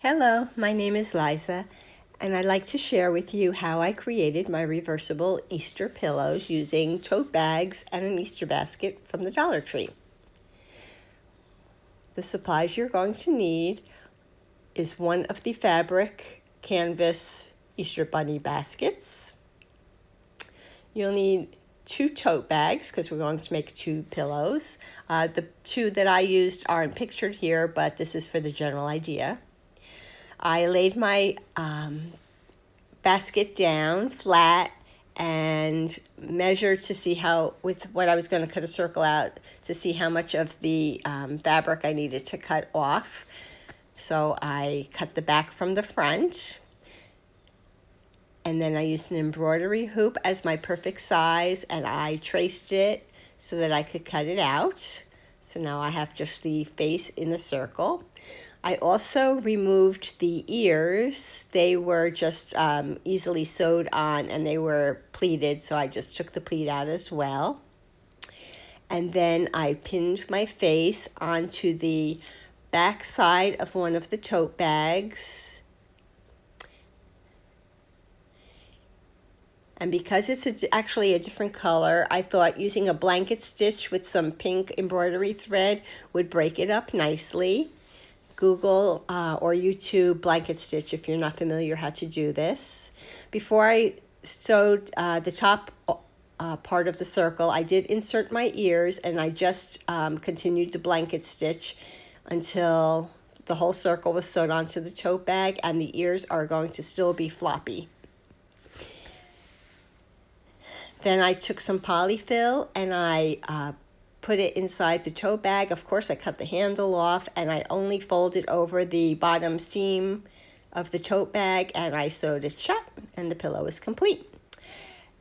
Hello, my name is Liza, and I'd like to share with you how I created my reversible Easter pillows using tote bags and an Easter basket from the Dollar Tree. The supplies you're going to need is one of the fabric canvas Easter bunny baskets. You'll need 2 tote bags because we're going to make 2 pillows. The 2 that I used aren't pictured here, but this is for the general idea. I laid my basket down flat and measured to see how, with what I was going to cut a circle out, to see how much of the fabric I needed to cut off. So I cut the back from the front, and then I used an embroidery hoop as my perfect size, and I traced it so that I could cut it out. So now I have just the face in the circle. I also removed the ears. They were just easily sewed on and they were pleated, so I just took the pleat out as well. And then I pinned my face onto the back side of one of the tote bags. And because it's actually a different color, I thought using a blanket stitch with some pink embroidery thread would break it up nicely. Google or YouTube blanket stitch if you're not familiar how to do this. Before I sewed the top part of the circle, I did insert my ears, and I just continued to blanket stitch until the whole circle was sewed onto the tote bag, and the ears are going to still be floppy. Then I took some polyfill and I put it inside the tote bag. Of course, I cut the handle off and I only folded over the bottom seam of the tote bag and I sewed it shut, and the pillow is complete.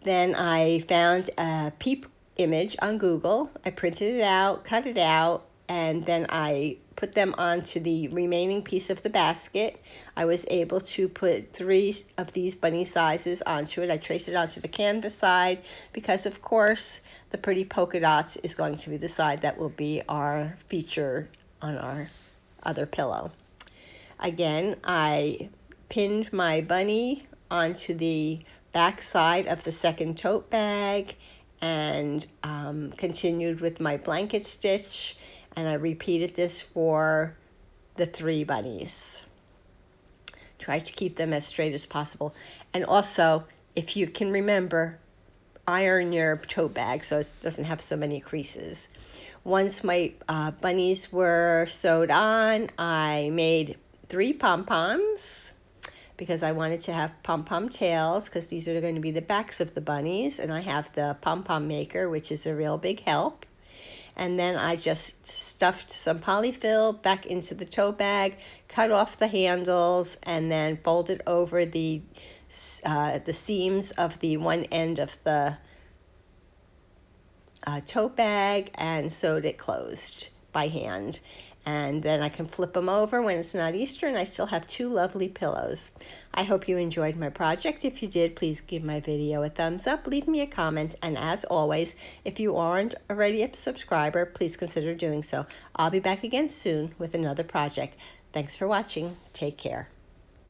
Then I found a peep image on Google. I printed it out, cut it out, and then I put them onto the remaining piece of the basket. I was able to put 3 of these bunny sizes onto it. I traced it onto the canvas side because, of course, the pretty polka dots is going to be the side that will be our feature on our other pillow. Again, I pinned my bunny onto the back side of the second tote bag and continued with my blanket stitch, and I repeated this for the 3 bunnies. Try to keep them as straight as possible. And also, if you can remember, iron your tote bag so it doesn't have so many creases. Once my bunnies were sewed on, I made 3 pom-poms because I wanted to have pom-pom tails, because these are going to be the backs of the bunnies, and I have the pom-pom maker, which is a real big help. And then I just stuffed some polyfill back into the tote bag, cut off the handles, and then folded over the seams of the one end of the tote bag and sewed it closed by hand. And then I can flip them over when it's not Easter, and I still have 2 lovely pillows. I hope you enjoyed my project. If you did, please give my video a thumbs up, leave me a comment, and as always, if you aren't already a subscriber, please consider doing so. I'll be back again soon with another project. Thanks for watching. Take care.